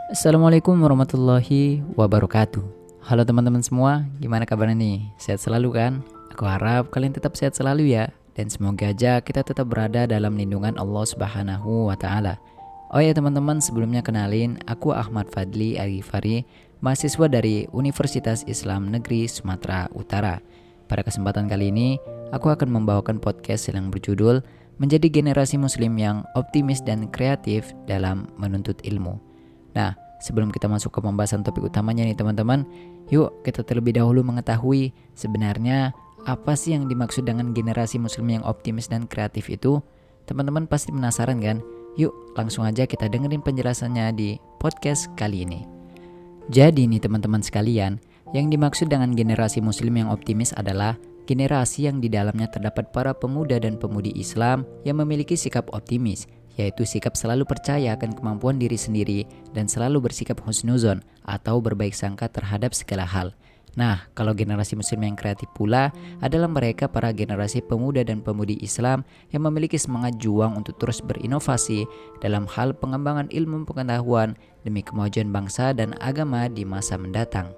Assalamualaikum warahmatullahi wabarakatuh. Halo teman-teman semua, gimana kabarnya nih? Sehat selalu kan? Aku harap kalian tetap sehat selalu ya. Dan semoga aja kita tetap berada dalam lindungan Allah Subhanahu wa Ta'ala. Oh ya teman-teman, sebelumnya kenalin, aku Ahmad Fadli Arifari, mahasiswa dari Universitas Islam Negeri Sumatera Utara. Pada kesempatan kali ini, aku akan membawakan podcast yang berjudul Menjadi Generasi Muslim yang Optimis dan Kreatif dalam Menuntut Ilmu. Nah, sebelum kita masuk ke pembahasan topik utamanya nih teman-teman, yuk kita terlebih dahulu mengetahui sebenarnya apa sih yang dimaksud dengan generasi muslim yang optimis dan kreatif itu. Teman-teman pasti penasaran kan? Yuk langsung aja kita dengerin penjelasannya di podcast kali ini. Jadi nih teman-teman sekalian, yang dimaksud dengan generasi muslim yang optimis adalah generasi yang di dalamnya terdapat para pemuda dan pemudi Islam yang memiliki sikap optimis, yaitu sikap selalu percaya akan kemampuan diri sendiri dan selalu bersikap husnuzon atau berbaik sangka terhadap segala hal. Nah, kalau generasi muslim yang kreatif pula adalah mereka para generasi pemuda dan pemudi Islam yang memiliki semangat juang untuk terus berinovasi dalam hal pengembangan ilmu pengetahuan demi kemajuan bangsa dan agama di masa mendatang.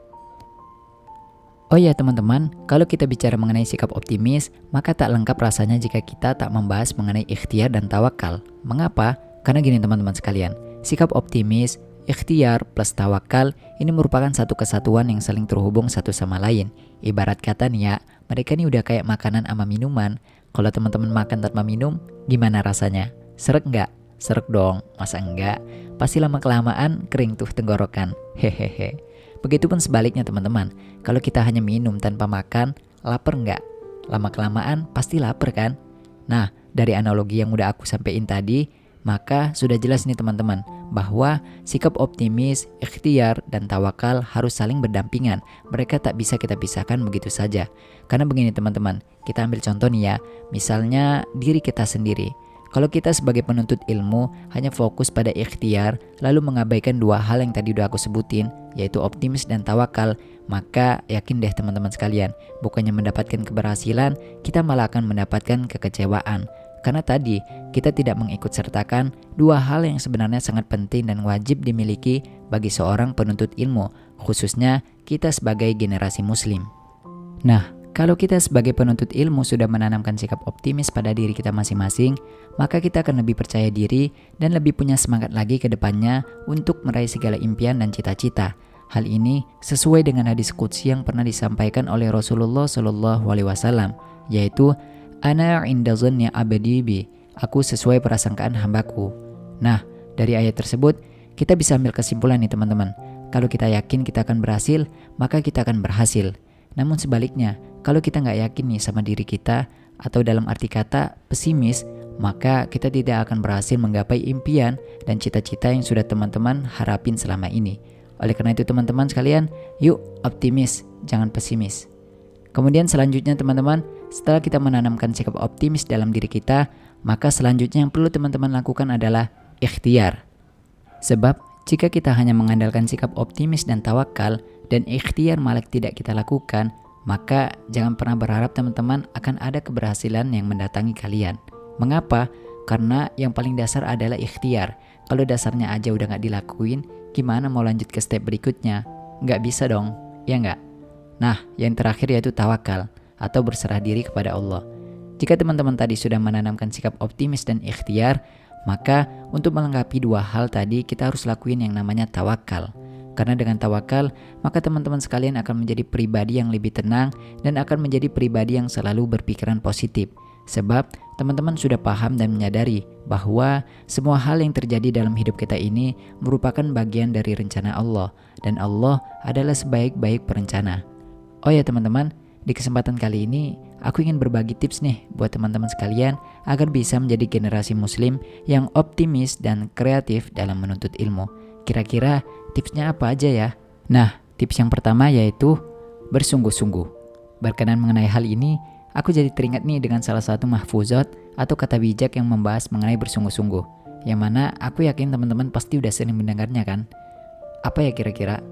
Oh ya teman-teman, kalau kita bicara mengenai sikap optimis, maka tak lengkap rasanya jika kita tak membahas mengenai ikhtiar dan tawakal. Mengapa? Karena gini teman-teman sekalian, sikap optimis, ikhtiar plus tawakal ini merupakan satu kesatuan yang saling terhubung satu sama lain. Ibarat kata nih ya, mereka nih udah kayak makanan sama minuman. Kalau teman-teman makan tanpa minum, gimana rasanya? Seret nggak? Seret dong, masa enggak? Pasti lama-kelamaan kering tuh tenggorokan. Hehehe. Begitupun sebaliknya teman-teman, kalau kita hanya minum tanpa makan, lapar nggak? Lama-kelamaan pasti lapar kan? Nah, dari analogi yang udah aku sampaikan tadi, maka sudah jelas nih teman-teman, bahwa sikap optimis, ikhtiar, dan tawakal harus saling berdampingan. Mereka tak bisa kita pisahkan begitu saja. Karena begini teman-teman, kita ambil contoh nih ya, misalnya diri kita sendiri. Kalau kita sebagai penuntut ilmu hanya fokus pada ikhtiar, lalu mengabaikan dua hal yang tadi udah aku sebutin, yaitu optimis dan tawakal, maka yakin deh teman-teman sekalian, bukannya mendapatkan keberhasilan, kita malah akan mendapatkan kekecewaan. Karena tadi, kita tidak mengikut sertakan dua hal yang sebenarnya sangat penting dan wajib dimiliki bagi seorang penuntut ilmu, khususnya kita sebagai generasi muslim. Nah, kalau kita sebagai penuntut ilmu sudah menanamkan sikap optimis pada diri kita masing-masing, maka kita akan lebih percaya diri dan lebih punya semangat lagi ke depannya untuk meraih segala impian dan cita-cita. Hal ini sesuai dengan hadis qudsi yang pernah disampaikan oleh Rasulullah SAW, yaitu Ana inda dhanni abdi bi, aku sesuai prasangkaan hambaku. Nah, dari ayat tersebut kita bisa ambil kesimpulan nih teman-teman. Kalau kita yakin kita akan berhasil, maka kita akan berhasil. Namun sebaliknya, kalau kita nggak yakin nih sama diri kita, atau dalam arti kata pesimis, maka kita tidak akan berhasil menggapai impian dan cita-cita yang sudah teman-teman harapin selama ini. Oleh karena itu teman-teman sekalian, yuk optimis, jangan pesimis. Kemudian selanjutnya teman-teman, setelah kita menanamkan sikap optimis dalam diri kita, maka selanjutnya yang perlu teman-teman lakukan adalah ikhtiar. Sebab jika kita hanya mengandalkan sikap optimis dan tawakal, dan ikhtiar malah tidak kita lakukan, maka jangan pernah berharap teman-teman akan ada keberhasilan yang mendatangi kalian. Mengapa? Karena yang paling dasar adalah ikhtiar. Kalau dasarnya aja udah gak dilakuin, gimana mau lanjut ke step berikutnya? Gak bisa dong, ya gak? Nah, yang terakhir yaitu tawakal, atau berserah diri kepada Allah. Jika teman-teman tadi sudah menanamkan sikap optimis dan ikhtiar, maka untuk melengkapi dua hal tadi kita harus lakuin yang namanya tawakal. Karena dengan tawakal, maka teman-teman sekalian akan menjadi pribadi yang lebih tenang dan akan menjadi pribadi yang selalu berpikiran positif. Sebab teman-teman sudah paham dan menyadari bahwa semua hal yang terjadi dalam hidup kita ini merupakan bagian dari rencana Allah, dan Allah adalah sebaik-baik perencana. Oh ya teman-teman, di kesempatan kali ini aku ingin berbagi tips nih buat teman-teman sekalian agar bisa menjadi generasi muslim yang optimis dan kreatif dalam menuntut ilmu. Kira-kira tipsnya apa aja ya? Nah, tips yang pertama yaitu bersungguh-sungguh. Berkenan mengenai hal ini, aku jadi teringat nih dengan salah satu mahfuzat atau kata bijak yang membahas mengenai bersungguh-sungguh, yang mana aku yakin teman-teman pasti udah sering mendengarnya kan? Apa ya kira-kira?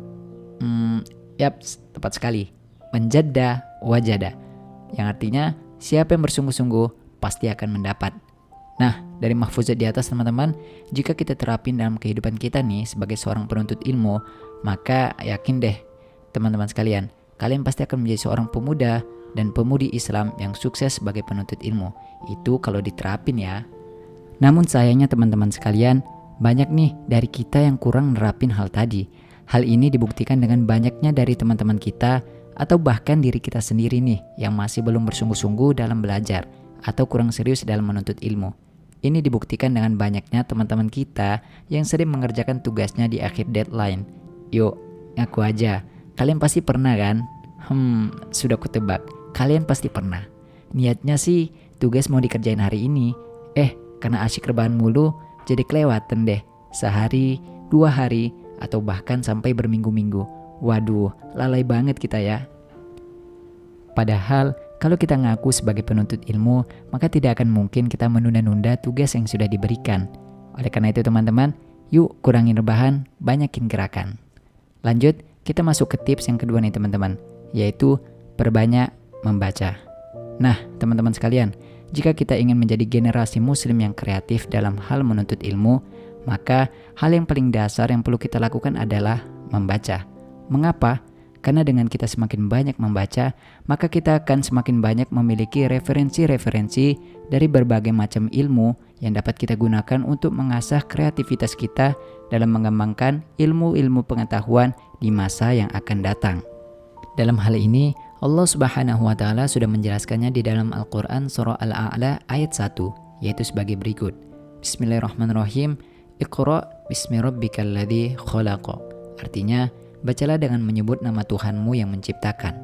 Yap, tepat sekali. Menjadda wajada, yang artinya siapa yang bersungguh-sungguh pasti akan mendapat. Nah, dari mahfuzat di atas teman-teman, jika kita terapin dalam kehidupan kita nih sebagai seorang penuntut ilmu, maka yakin deh teman-teman sekalian, kalian pasti akan menjadi seorang pemuda dan pemudi Islam yang sukses sebagai penuntut ilmu. Itu kalau diterapin ya. Namun sayangnya teman-teman sekalian, banyak nih dari kita yang kurang nerapin hal tadi. Hal ini dibuktikan dengan banyaknya dari teman-teman kita atau bahkan diri kita sendiri nih yang masih belum bersungguh-sungguh dalam belajar atau kurang serius dalam menuntut ilmu. Ini dibuktikan dengan banyaknya teman-teman kita yang sering mengerjakan tugasnya di akhir deadline. Yuk, ngaku aja. Kalian pasti pernah kan? Sudah kutebak. Kalian pasti pernah. Niatnya sih tugas mau dikerjain hari ini. Karena asyik rebahan mulu, jadi kelewatan deh. Sehari, 2 hari, atau bahkan sampai berminggu-minggu. Waduh, lalai banget kita ya. Padahal, kalau kita ngaku sebagai penuntut ilmu, maka tidak akan mungkin kita menunda-nunda tugas yang sudah diberikan. Oleh karena itu teman-teman, yuk kurangin rebahan, banyakin gerakan. Lanjut, kita masuk ke tips yang kedua nih teman-teman, yaitu perbanyak membaca. Nah, teman-teman sekalian, jika kita ingin menjadi generasi muslim yang kreatif dalam hal menuntut ilmu, maka hal yang paling dasar yang perlu kita lakukan adalah membaca. Mengapa? Karena dengan kita semakin banyak membaca, maka kita akan semakin banyak memiliki referensi-referensi dari berbagai macam ilmu yang dapat kita gunakan untuk mengasah kreativitas kita dalam mengembangkan ilmu-ilmu pengetahuan di masa yang akan datang. Dalam hal ini, Allah Subhanahu wa Ta'ala sudah menjelaskannya di dalam Al-Quran Surah Al-A'la ayat 1, yaitu sebagai berikut. Bismillahirrahmanirrahim. Iqra' bismi rabbikal ladzi khalaq. Artinya, bacalah dengan menyebut nama Tuhanmu yang menciptakan.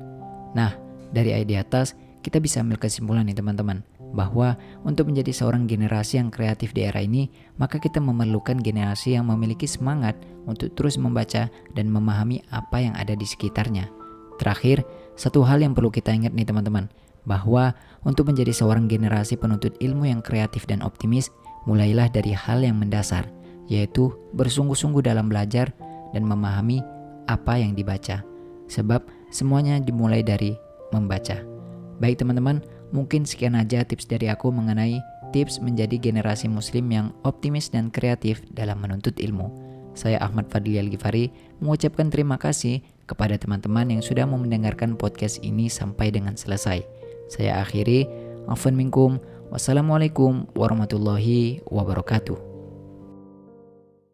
Nah, dari ayat di atas kita bisa ambil kesimpulan nih teman-teman, bahwa untuk menjadi seorang generasi yang kreatif di era ini, maka kita memerlukan generasi yang memiliki semangat untuk terus membaca dan memahami apa yang ada di sekitarnya. Terakhir, satu hal yang perlu kita ingat nih teman-teman, bahwa untuk menjadi seorang generasi penuntut ilmu yang kreatif dan optimis, mulailah dari hal yang mendasar, yaitu bersungguh-sungguh dalam belajar dan memahami apa yang dibaca. Sebab semuanya dimulai dari membaca. Baik teman-teman, mungkin sekian aja tips dari aku mengenai tips menjadi generasi muslim yang optimis dan kreatif dalam menuntut ilmu. Saya Ahmad Fadli Al-Ghifari mengucapkan terima kasih kepada teman-teman yang sudah mau mendengarkan podcast ini sampai dengan selesai. Saya akhiri, afwan minkum, wassalamualaikum warahmatullahi wabarakatuh.